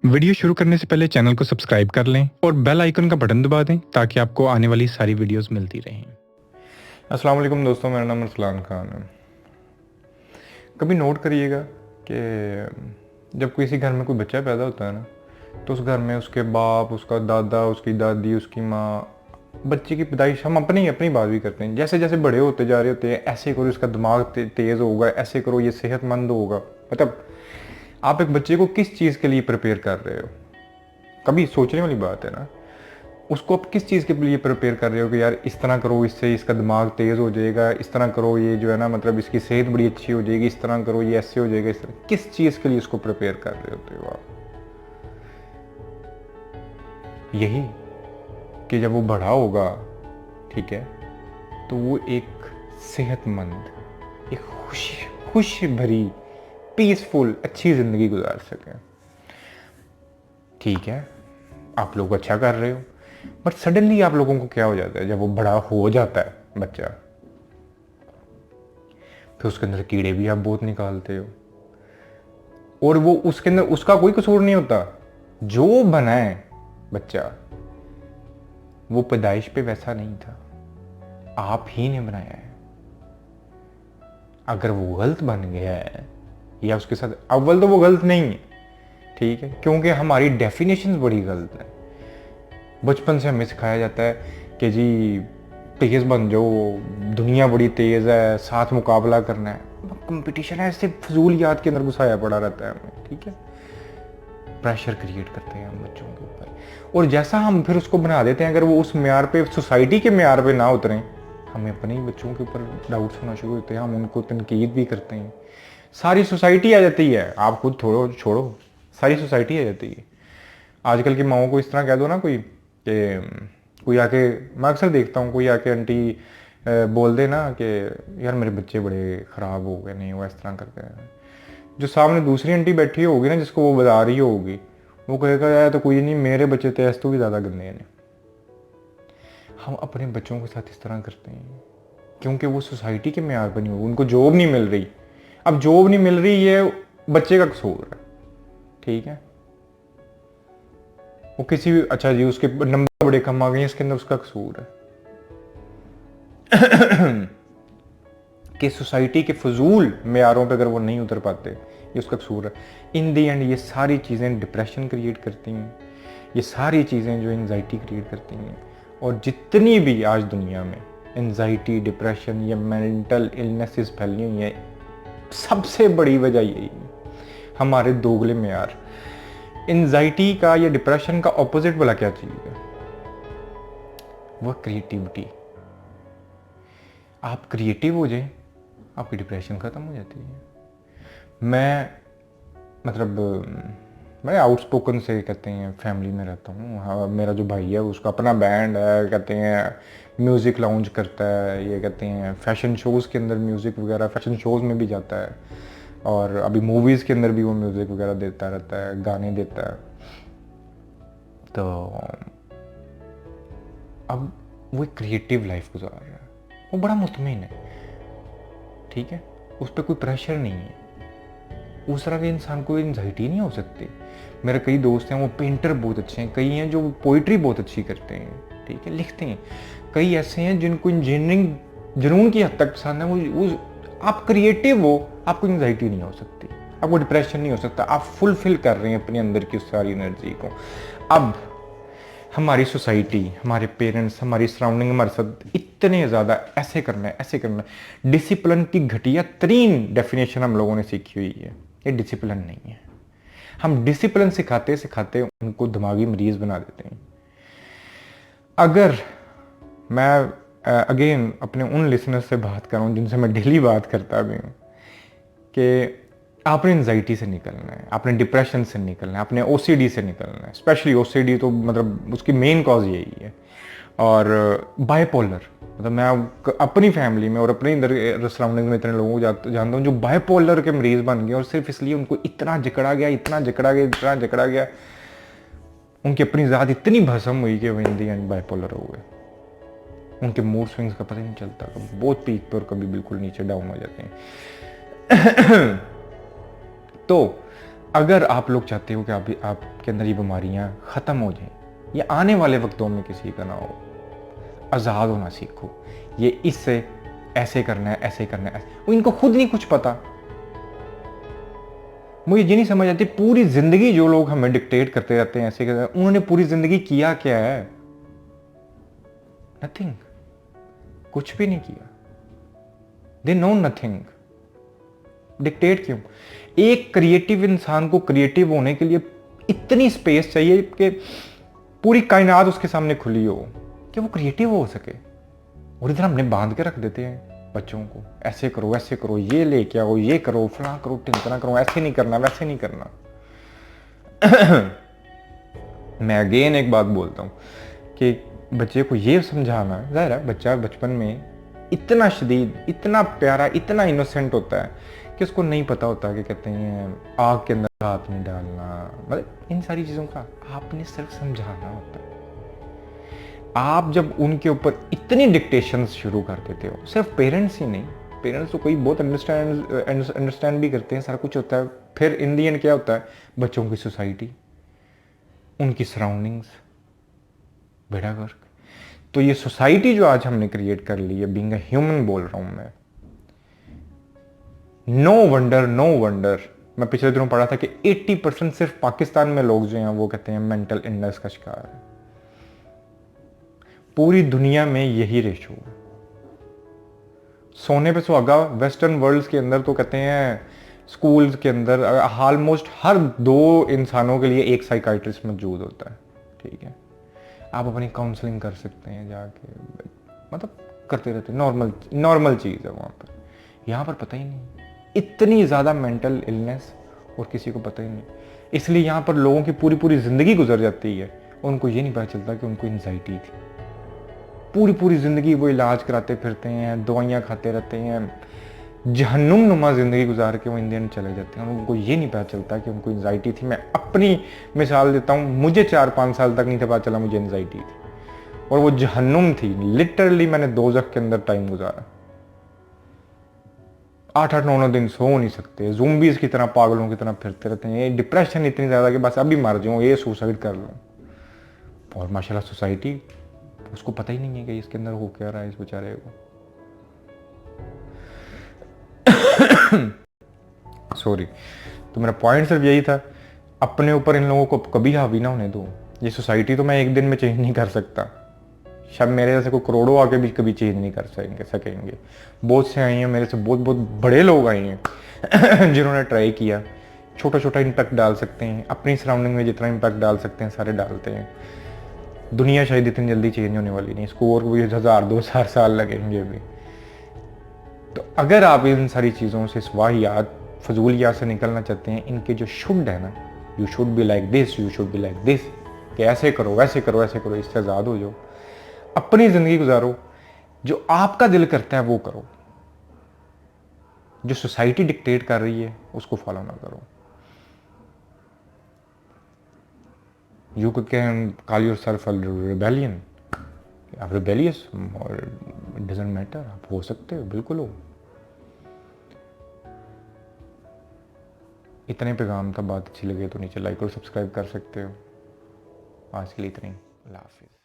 Video शुरू करने से पहले चैनल को सब्सक्राइब कर लें और बेल आइकन का बटन दबा दें ताकि आपको आने वाली सारी वीडियोस मिलती रहें। अस्सलाम वालेकुम दोस्तों, मेरा नाम अरसलान खान है। कभी नोट करिएगा कि जब किसी घर में कोई बच्चा पैदा होता है ना, तो उस घर में उसके बाप, उसका दादा, उसकी दादी, उसकी माँ, बच्चे की पैदाइश हम अपनी अपनी बात भी करते हैं। जैसे जैसे बड़े होते जा रहे होते हैं, ऐसे करो इसका दिमाग तेज़ होगा, ऐसे करो ये सेहतमंद होगा। मतलब आप एक बच्चे को किस चीज़ के लिए प्रिपेयर कर रहे हो, कभी सोचने वाली बात है ना। उसको आप किस चीज़ के लिए प्रिपेयर कर रहे हो कि यार इस तरह करो, इससे इसका दिमाग तेज़ हो जाएगा, इस तरह करो ये जो है ना, मतलब इसकी सेहत बड़ी अच्छी हो जाएगी, इस तरह करो ये ऐसे हो जाएगा, इस तरह किस चीज़ के लिए उसको प्रिपेयर कर रहे होते हो आप? यही कि जब वो बड़ा होगा, ठीक है, तो वो एक सेहतमंद, एक खुश भरी, पीसफुल, अच्छी ज़िंदगी गुजार सके। ठीक है, आप लोग अच्छा कर रहे हो, बट सडनली आप लोगों को क्या हो जाता है जब वो बड़ा हो जाता है बच्चा, फिर उसके अंदर कीड़े भी आप बहुत निकालते हो, और वो उसके अंदर उसका कोई कसूर नहीं होता। जो बना है बच्चा, वो पैदाइश पे वैसा नहीं था, आप ही ने बनाया है। अगर वो गलत बन गया है या उसके साथ, अव्वल तो वो गलत नहीं है, ठीक है, क्योंकि हमारी डेफिनेशन बड़ी गलत है। बचपन से हमें सिखाया जाता है कि जी तेज़ बन जाओ, दुनिया बड़ी तेज़ है, साथ मुकाबला करना है, कंपटीशन है, ऐसे फजूलियात के अंदर घुसाया पड़ा रहता है हमें, ठीक है। प्रेशर क्रिएट करते हैं हम बच्चों के ऊपर, और जैसा हम फिर उसको बना देते हैं, अगर वो उस म्यार पे, सोसाइटी के म्यार पे ना उतरें, हमें अपने ही बच्चों के ऊपर डाउट्स होना शुरू होते हैं, हम उनको तनकीद भी करते हैं। सारी सोसाइटी आ जाती है, आप खुद छोड़ो, सारी सोसाइटी आ जाती है। आजकल की माओ को इस तरह कह दो ना कोई, कि कोई आके, मैं अक्सर देखता हूँ, कोई आके आंटी बोल दे ना कि यार मेरे बच्चे बड़े ख़राब हो गए, नहीं वो इस तरह करते हैं, जो सामने दूसरी आंटी बैठी होगी ना, जिसको वो बता रही होगी, वो कहेगा यार तो कोई नहीं, मेरे बच्चे तो ऐसे तो भी ज़्यादा गंदे हैं। हम अपने बच्चों के साथ इस तरह करते हैं क्योंकि वो सोसाइटी के म्यार पर नहीं हो, उनको जॉब नहीं मिल रही। अब जॉब नहीं मिल रही, ये बच्चे का कसूर है, ठीक है। वो किसी भी, अच्छा जी उसके नंबर बड़े कम आ गए, इसके अंदर उसका कसूर है। कि सोसाइटी के फजूल मेयारों पे अगर वो नहीं उतर पाते, ये उसका कसूर है। इन दी एंड ये सारी चीज़ें डिप्रेशन क्रिएट करती हैं, ये सारी चीज़ें जो एंजाइटी क्रिएट करती हैं। और जितनी भी आज दुनिया में एंजाइटी, डिप्रेशन या मेंटल इलनेसेस फैली हुई हैं, सबसे बड़ी वजह यही है, हमारे दोगले मेयार। एंजाइटी का या डिप्रेशन का ऑपोजिट वाला क्या चीज़ है? वह क्रिएटिविटी। आप क्रिएटिव हो जाए, आपकी डिप्रेशन ख़त्म हो जाती है। मैं मतलब मैं आउटस्पोकन से कहते हैं फैमिली में रहता हूँ। हाँ, मेरा जो भाई है उसका अपना बैंड है, कहते हैं म्यूज़िक लाउंज करता है, ये कहते हैं फैशन शोज़ के अंदर म्यूज़िक वगैरह, फैशन शोज़ में भी जाता है, और अभी मूवीज़ के अंदर भी वो म्यूज़िक वगैरह देता रहता है, गाने देता है। तो अब वो एक क्रिएटिव लाइफ गुजार रहा है, वो बड़ा मुतमिन है, ठीक है, उस पर कोई प्रेशर नहीं है। उस तरह के इंसान को एंजाइटी नहीं हो सकती। मेरे कई दोस्त हैं, वो पेंटर बहुत अच्छे हैं, कई हैं जो पोइट्री बहुत अच्छी करते हैं, ठीक है, लिखते हैं। कई ऐसे हैं जिनको इंजीनियरिंग जुनून की हद तक पसंद है। वो आप क्रिएटिव हो, आपको एंजाइटी नहीं हो सकती, आपको डिप्रेशन नहीं हो सकता, आप फुलफिल कर रहे हैं अपने अंदर की सारी एनर्जी को। अब हमारी सोसाइटी, हमारे पेरेंट्स, हमारी सराउंडिंग हमारे साथ इतने ज़्यादा ऐसे करना है, ऐसे करना है, डिसिप्लिन की घटिया तरीन डेफिनेशन हम लोगों ने सीखी हुई है। ये डिसिप्लिन नहीं है। हम डिसिप्लिन सिखाते सिखाते उनको दिमागी मरीज बना देते हैं। अगर मैं अगेन अपने उन लिसनर्स से बात कर रहा हूँ जिनसे मैं डेली बात करता भी हूँ, कि आपने एंजाइटी से निकलना है, आपने डिप्रेशन से निकलना है, आपने ओसीडी से निकलना है। स्पेशली ओसीडी तो मतलब उसकी मेन कॉज यही है। और बायपोलर, मतलब मैं अपनी फैमिली में और अपने इधर सराउंडिंग में इतने लोगों को जानता हूँ जो बायपोलर के मरीज बन गए, और सिर्फ इसलिए उनको इतना जकड़ा गया, इतना जकड़ा गया, इतना जकड़ा गया, उनकी अपनी ज़ात इतनी भस्म हुई कि वो इन दी एंड बायपोलर हो गए। उनके मूड स्विंग्स का पता ही नहीं चलता, कभी बहुत पीक पर, कभी बिल्कुल नीचे डाउन हो जाते हैं। तो अगर आप लोग चाहते हो कि आपके अंदर ये बीमारियां ख़त्म हो जाएं, ये आने वाले वक्तों में किसी का ना हो, आज़ाद होना सीखो। ये इससे ऐसे करना है, ऐसे करना है, वो इनको खुद नहीं कुछ पता। मुझे ये नहीं समझ आती, पूरी जिंदगी जो लोग हमें डिक्टेट करते रहते हैं ऐसे करते हैं, उन्होंने पूरी जिंदगी किया क्या है? नथिंग, कुछ भी नहीं किया। They know nothing. डिक्टेट क्यों? एक क्रिएटिव इंसान को क्रिएटिव होने के लिए इतनी स्पेस चाहिए कि पूरी कायनात उसके सामने खुली हो कि वो क्रिएटिव हो सके। और इधर हमने बांध के रख देते हैं बच्चों को, ऐसे करो, ऐसे करो, ये लेके आओ, ये करो, फला करो, टिंकना करो, ऐसे नहीं करना, वैसे नहीं करना। मैं अगेन एक बात बोलता हूँ कि बच्चे को ये समझाना, ज़ाहिर है बच्चा बचपन में इतना शदीद, इतना प्यारा, इतना इनोसेंट होता है कि उसको नहीं पता होता कि कहते हैं आग के अंदर हाथ नहीं डालना, मतलब इन सारी चीज़ों का आपने सिर्फ समझाना होता है। आप जब उनके ऊपर इतनी डिक्टेशंस शुरू कर देते हो, सिर्फ पेरेंट्स ही नहीं, पेरेंट्स तो कोई बहुत अंडरस्टैंड भी करते हैं, सारा कुछ होता है, फिर इन दी एंड क्या होता है, बच्चों की सोसाइटी, उनकी सराउंडिंग्स, बेड़ा गर्क। तो ये सोसाइटी जो आज हमने क्रिएट कर ली है, बीइंग अ ह्यूमन बोल रहा हूं मैं, नो वंडर मैं पिछले दिनों पढ़ा था कि 80% सिर्फ पाकिस्तान में लोग जो हैं वो कहते हैं मेंटल इलनेस का शिकार है। पूरी दुनिया में यही रेशो है। सोने पे सुहागा वेस्टर्न वर्ल्ड के अंदर तो कहते हैं स्कूल्स के अंदर ऑलमोस्ट हर 2 इंसानों के लिए एक साइकाइट्रिस्ट मौजूद होता है। ठीक है, आप अपनी काउंसलिंग कर सकते हैं जाके, मतलब करते रहते, नॉर्मल चीज़ है वहाँ पर। यहाँ पर पता ही नहीं, इतनी ज़्यादा मेंटल इलनेस और किसी को पता ही नहीं। इसलिए यहाँ पर लोगों की पूरी ज़िंदगी गुजर जाती है, उनको ये नहीं पता चलता कि उनको एंजाइटी थी। पूरी ज़िंदगी वो इलाज कराते फिरते हैं, दवाइयाँ खाते रहते हैं, जहन्नुम नुमा ज़िंदगी गुजार के वो इंडियन चले जाते हैं। उनको ये नहीं पता चलता कि उनको एंजाइटी थी। मैं अपनी मिसाल देता हूँ, मुझे 4-5 साल तक नहीं था पता चला मुझे एंजाइटी थी, और वो जहन्नुम थी। लिटरली मैंने दोज़ख के अंदर टाइम गुजारा। 8-8, 9-9 दिन सो नहीं सकते, ज़ोंबीज़ की तरह, पागलों की तरह फिरते रहते हैं। ये डिप्रेशन इतनी ज़्यादा कि बस अभी मर जाऊँ, ये सुसाइड कर लूँ। और माशाल्लाह सोसाइटी, उसको पता ही नहीं है कि इसके अंदर हो क्या रहा है इस बेचारे को। सॉरी। तो मेरा पॉइंट सिर्फ यही था, अपने ऊपर इन लोगों को कभी हावी ना होने दो। ये सोसाइटी तो मैं एक दिन में चेंज नहीं कर सकता, शायद मेरे जैसे कोई करोड़ों आके भी कभी चेंज नहीं कर सकेंगे। बहुत से आए हैं मेरे से, बहुत बड़े लोग आए हैं जिन्होंने ट्राई किया। छोटा इम्पैक्ट डाल सकते हैं अपनी सराउंडिंग में, जितना इम्पैक्ट डाल सकते हैं सारे डालते हैं। दुनिया शायद इतनी जल्दी चेंज होने वाली नहीं, इसको और भी 1000-2000 साल लगेंगे भी। तो अगर आप इन सारी चीज़ों से, वाहियात फजूलियात से निकलना चाहते हैं, इनके जो शुड है ना, you should be like this, you should be like this, कि ऐसे करो, वैसे करो, ऐसे करो, इससे आज़ाद हो जाओ, अपनी ज़िंदगी गुजारो, जो आपका दिल करता है वो करो। जो सोसाइटी डिक्टेट कर रही है उसको फॉलो ना करो। You can call yourself a rebellion, आप rebellious, और it doesn't matter, आप हो सकते हो, बिल्कुल हो। इतने पैगाम था, बात अच्छी लगे तो नीचे लाइक और सब्सक्राइब कर सकते हो। आज के लिए इतनी, अल्लाह हाफिज़।